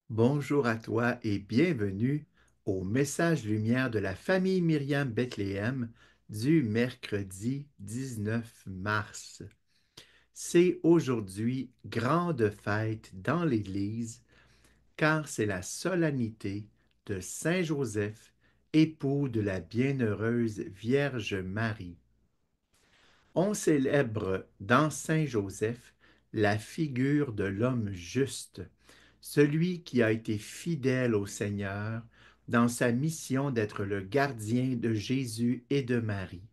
Bonjour à toi et bienvenue au message lumière de la famille Myriam Bethléem du mercredi 19 mars. C'est aujourd'hui grande fête dans l'Église car c'est la solennité de Saint Joseph, époux de la bienheureuse Vierge Marie. On célèbre dans Saint Joseph la figure de l'homme juste, celui qui a été fidèle au Seigneur dans sa mission d'être le gardien de Jésus et de Marie.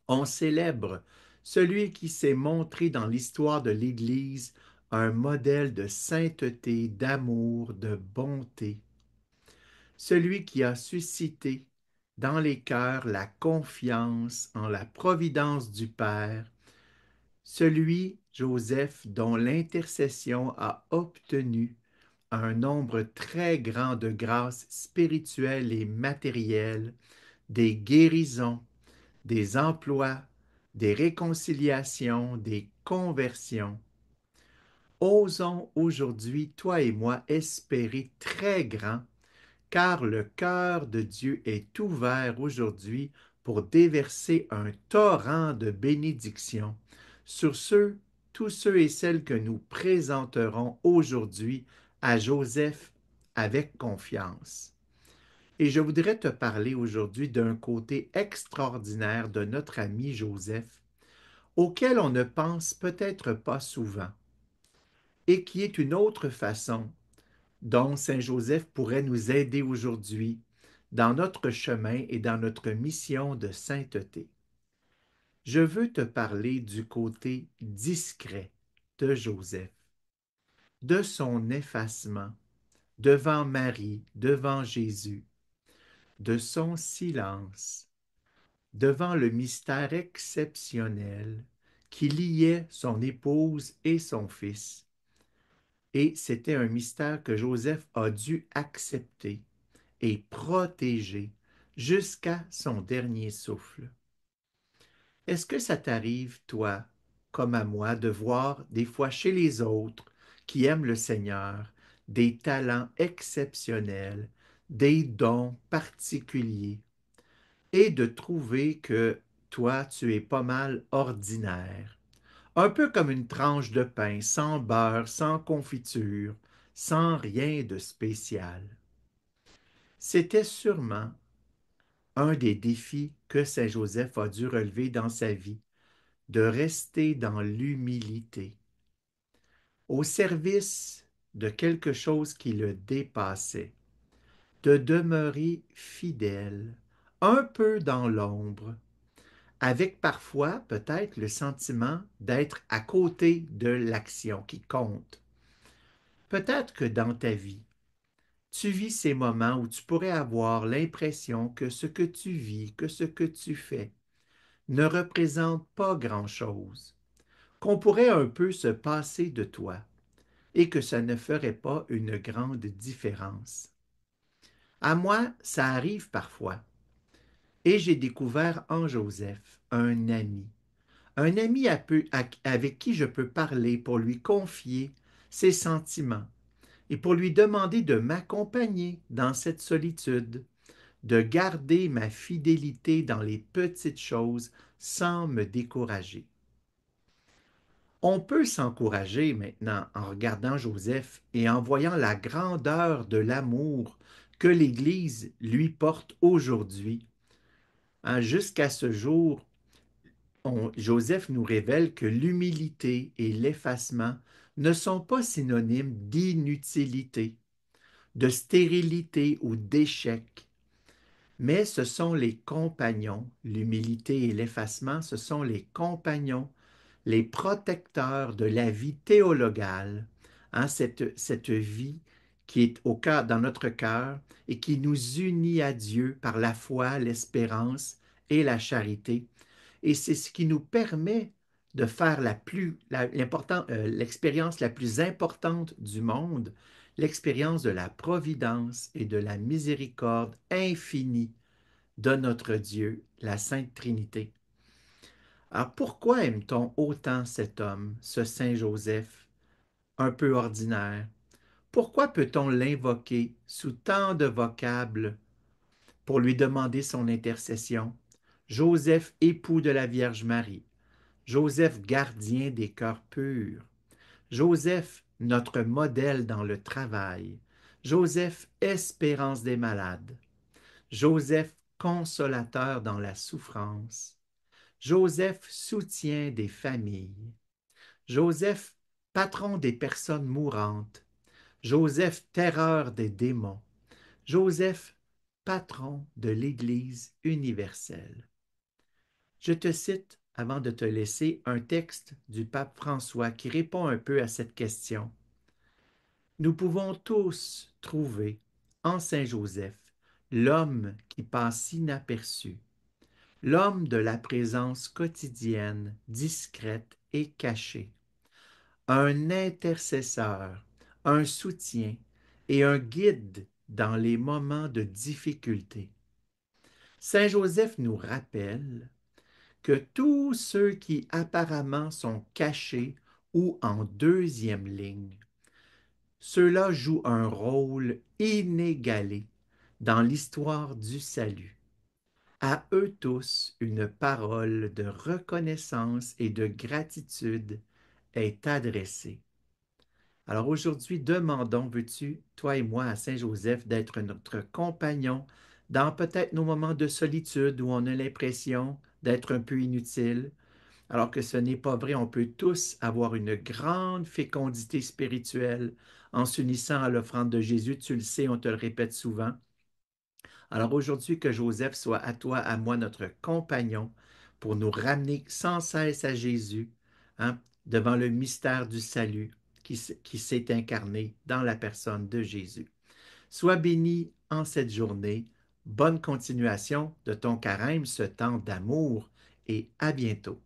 On célèbre celui qui s'est montré dans l'histoire de l'Église un modèle de sainteté, d'amour, de bonté, celui qui a suscité dans les cœurs la confiance en la providence du Père, celui, Joseph, dont l'intercession a obtenu un nombre très grand de grâces spirituelles et matérielles, des guérisons, des emplois, des réconciliations, des conversions. Osons aujourd'hui, toi et moi, espérer très grand, car le cœur de Dieu est ouvert aujourd'hui pour déverser un torrent de bénédictions sur tous ceux et celles que nous présenterons aujourd'hui à Joseph avec confiance. Et je voudrais te parler aujourd'hui d'un côté extraordinaire de notre ami Joseph, auquel on ne pense peut-être pas souvent, et qui est une autre façon dont Saint Joseph pourrait nous aider aujourd'hui dans notre chemin et dans notre mission de sainteté. Je veux te parler du côté discret de Joseph, de son effacement devant Marie, devant Jésus, de son silence devant le mystère exceptionnel qui liait son épouse et son fils. Et c'était un mystère que Joseph a dû accepter et protéger jusqu'à son dernier souffle. Est-ce que ça t'arrive, toi, comme à moi, de voir des fois chez les autres qui aiment le Seigneur des talents exceptionnels, des dons particuliers, et de trouver que toi, tu es pas mal ordinaire, un peu comme une tranche de pain sans beurre, sans confiture, sans rien de spécial? C'était sûrement un des défis que Saint Joseph a dû relever dans sa vie, de rester dans l'humilité, au service de quelque chose qui le dépassait, de demeurer fidèle, un peu dans l'ombre, avec parfois peut-être le sentiment d'être à côté de l'action qui compte. Peut-être que dans ta vie, tu vis ces moments où tu pourrais avoir l'impression que ce que tu vis, que ce que tu fais, ne représente pas grand-chose, qu'on pourrait un peu se passer de toi et que ça ne ferait pas une grande différence. À moi, ça arrive parfois. Et j'ai découvert en Joseph un ami avec qui je peux parler pour lui confier ses sentiments et pour lui demander de m'accompagner dans cette solitude, de garder ma fidélité dans les petites choses sans me décourager. On peut s'encourager maintenant en regardant Joseph et en voyant la grandeur de l'amour que l'Église lui porte aujourd'hui. Hein, jusqu'à ce jour, Joseph nous révèle que l'humilité et l'effacement ne sont pas synonymes d'inutilité, de stérilité ou d'échec, mais ce sont les compagnons, l'humilité et l'effacement, ce sont les compagnons, les protecteurs de la vie théologale, hein, cette vie qui est au cœur, dans notre cœur et qui nous unit à Dieu par la foi, l'espérance et la charité. Et c'est ce qui nous permet de faire l'expérience la plus importante du monde, l'expérience de la providence et de la miséricorde infinie de notre Dieu, la Sainte Trinité. Alors pourquoi aime-t-on autant cet homme, ce Saint Joseph, un peu ordinaire? Pourquoi peut-on l'invoquer sous tant de vocables pour lui demander son intercession? Joseph, époux de la Vierge Marie. Joseph, gardien des cœurs purs. Joseph, notre modèle dans le travail. Joseph, espérance des malades. Joseph, consolateur dans la souffrance. Joseph, soutien des familles. Joseph, patron des personnes mourantes. Joseph, terreur des démons. Joseph, patron de l'Église universelle. Je te cite, avant de te laisser, un texte du pape François qui répond un peu à cette question. Nous pouvons tous trouver en Saint Joseph l'homme qui passe inaperçu, l'homme de la présence quotidienne, discrète et cachée, un intercesseur, un soutien et un guide dans les moments de difficulté. Saint Joseph nous rappelle que tous ceux qui apparemment sont cachés ou en deuxième ligne, ceux-là jouent un rôle inégalé dans l'histoire du salut. À eux tous, une parole de reconnaissance et de gratitude est adressée. Alors aujourd'hui, demandons, veux-tu, toi et moi, à Saint Joseph, d'être notre compagnon dans peut-être nos moments de solitude où on a l'impression d'être un peu inutile, alors que ce n'est pas vrai, on peut tous avoir une grande fécondité spirituelle en s'unissant à l'offrande de Jésus. Tu le sais, on te le répète souvent. Alors aujourd'hui, que Joseph soit à toi, à moi, notre compagnon pour nous ramener sans cesse à Jésus, hein, devant le mystère du salut qui s'est incarné dans la personne de Jésus. Sois béni en cette journée. Bonne continuation de ton carême, ce temps d'amour, et à bientôt.